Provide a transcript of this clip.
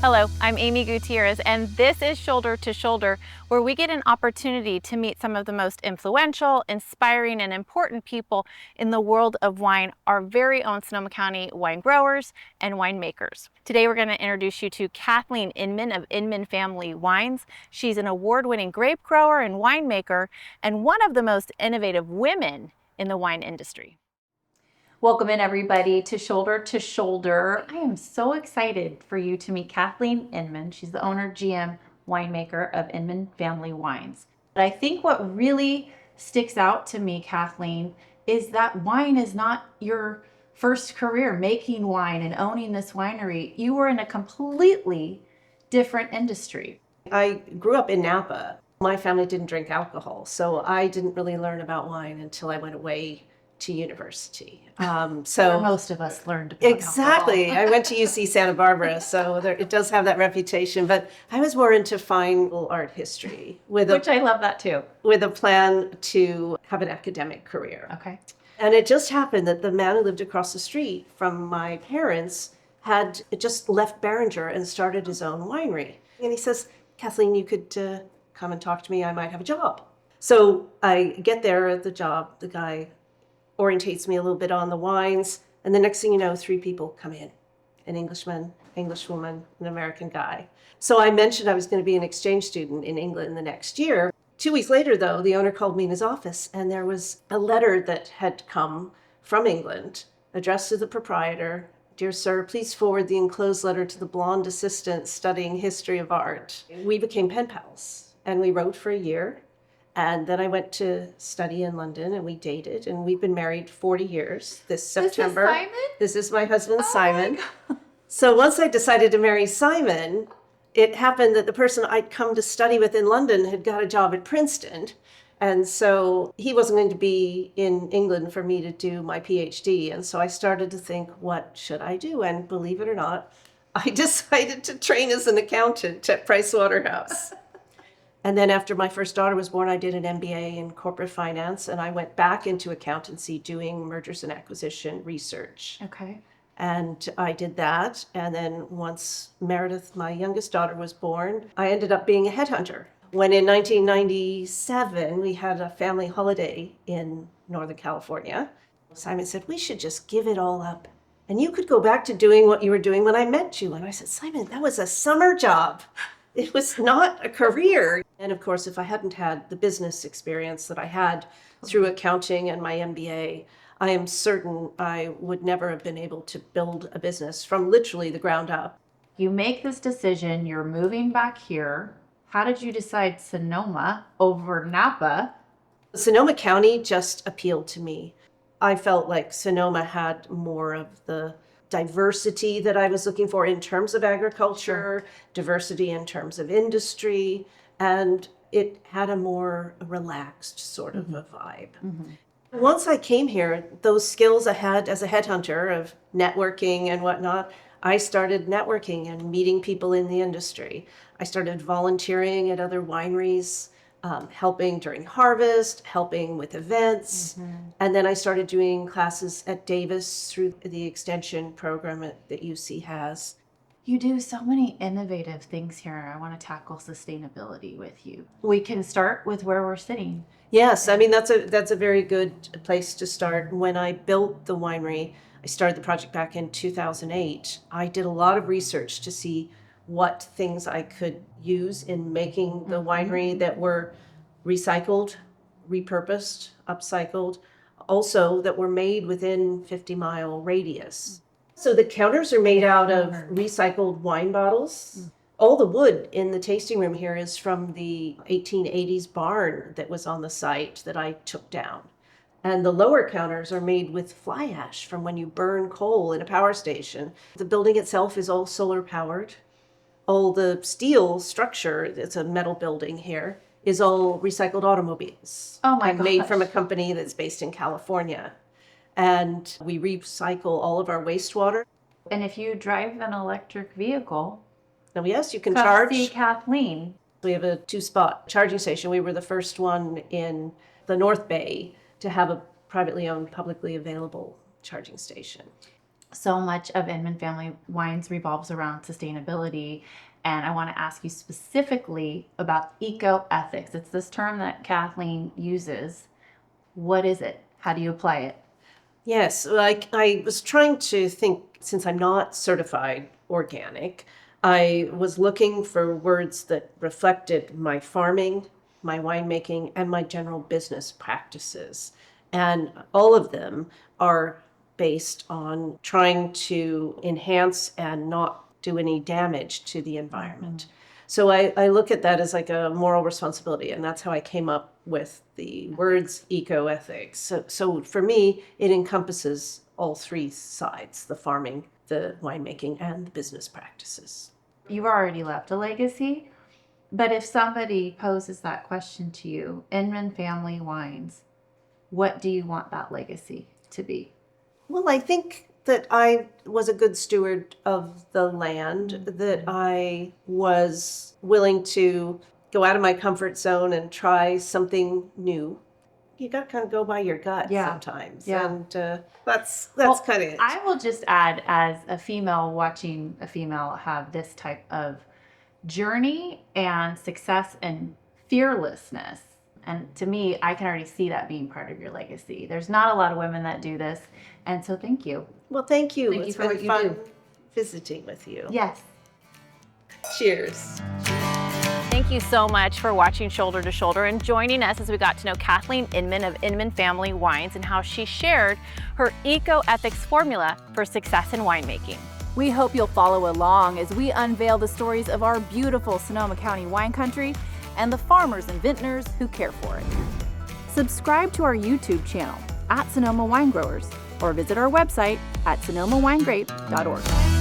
Hello, I'm Amy Gutierrez, and this is Shoulder to Shoulder, where we get an opportunity to meet some of the most influential, inspiring, and important people in the world of wine, our very own Sonoma County wine growers and winemakers. Today, we're going to introduce you to Kathleen Inman of Inman Family Wines. She's an award-winning grape grower and winemaker, and one of the most innovative women in the wine industry. Welcome in, everybody, to Shoulder to Shoulder. I am so excited for you to meet Kathleen Inman. She's the owner, GM, winemaker of Inman Family Wines. But I think what really sticks out to me, Kathleen, is that wine is not your first career, making wine and owning this winery. You were in a completely different industry. I grew up in Napa. My family didn't drink alcohol, so I didn't really learn about wine until I went away to university. Where most of us learned about exactly. alcohol. I went to UC Santa Barbara, so it does have that reputation. But I was more into fine art history, Which I love that too. With a plan to have an academic career. Okay. And it just happened that the man who lived across the street from my parents had just left Beringer and started his own winery. And he says, Kathleen, you could come and talk to me. I might have a job. So I get there at the job. The guy orientates me a little bit on the wines. And the next thing you know, 3 people come in, an Englishman, Englishwoman, an American guy. So I mentioned I was going to be an exchange student in England the next year. 2 weeks later, though, the owner called me in his office, and there was a letter that had come from England addressed to the proprietor. Dear sir, please forward the enclosed letter to the blonde assistant studying history of art. We became pen pals, and we wrote for a year. And then I went to study in London, and we dated, and we've been married 40 years this September. This is Simon? This is my husband, Oh Simon. my So once I decided to marry Simon, it happened that the person I'd come to study with in London had got a job at Princeton. And so he wasn't going to be in England for me to do my PhD. And so I started to think, what should I do? And believe it or not, I decided to train as an accountant at Price Waterhouse. And then after my first daughter was born, I did an MBA in corporate finance, and I went back into accountancy doing mergers and acquisition research. Okay. And I did that. And then once Meredith, my youngest daughter, was born, I ended up being a headhunter. When in 1997, we had a family holiday in Northern California, Simon said, we should just give it all up. And you could go back to doing what you were doing when I met you. And I said, Simon, that was a summer job. It was not a career. And of course, if I hadn't had the business experience that I had through accounting and my MBA, I am certain I would never have been able to build a business from literally the ground up. You make this decision, you're moving back here. How did you decide Sonoma over Napa? Sonoma County just appealed to me. I felt like Sonoma had more of the diversity that I was looking for in terms of agriculture, diversity in terms of industry, and it had a more relaxed sort of a vibe. Mm-hmm. Once I came here, those skills I had as a headhunter of networking and whatnot, I started networking and meeting people in the industry. I started volunteering at other wineries, helping during harvest, helping with events. Mm-hmm. And then I started doing classes at Davis through the extension program that UC has. You do so many innovative things here. I want to tackle sustainability with you. We can start with where we're sitting. Yes, I mean, that's a very good place to start. When I built the winery, I started the project back in 2008. I did a lot of research to see what things I could use in making the winery that were recycled, repurposed, upcycled, also that were made within 50-mile radius. So the counters are made out of recycled wine bottles. All the wood in the tasting room here is from the 1880s barn that was on the site that I took down. And the lower counters are made with fly ash from when you burn coal in a power station. The building itself is all solar powered. All the steel structure, it's a metal building here, is all recycled automobiles. Oh my and made from a gosh. company that's based in California. And we recycle all of our wastewater. And if you drive an electric vehicle, Now, yes, you can come see charge. Kathleen. We have a 2-spot charging station. We were the first one in the North Bay to have a privately owned, publicly available charging station. So much of Inman Family Wines revolves around sustainability. And I want to ask you specifically about eco-ethics. It's this term that Kathleen uses. What is it? How do you apply it? Yes, like I was trying to think, since I'm not certified organic, I was looking for words that reflected my farming, my winemaking, and my general business practices. And all of them are based on trying to enhance and not do any damage to the environment. So I look at that as like a moral responsibility, and that's how I came up with the words eco-ethics. So for me, it encompasses all three sides: the farming, the winemaking, and the business practices. You've already left a legacy, but if somebody poses that question to you, Inman Family Wines, what do you want that legacy to be? Well, I think that I was a good steward of the land, that I was willing to go out of my comfort zone and try something new. You got to kind of go by your gut sometimes. Yeah. And that's Well, kind of it. I will just add, as a female watching a female have this type of journey and success and fearlessness. And to me, I can already see that being part of your legacy. There's not a lot of women that do this. And so thank you. Well, thank you. Thank you It's for been what you fun do. visiting with you. Yes. Cheers. Thank you so much for watching Shoulder to Shoulder and joining us as we got to know Kathleen Inman of Inman Family Wines and how she shared her eco-ethics formula for success in winemaking. We hope you'll follow along as we unveil the stories of our beautiful Sonoma County wine country and the farmers and vintners who care for it. Subscribe to our YouTube channel at Sonoma Wine Growers or visit our website at sonomawinegrape.org.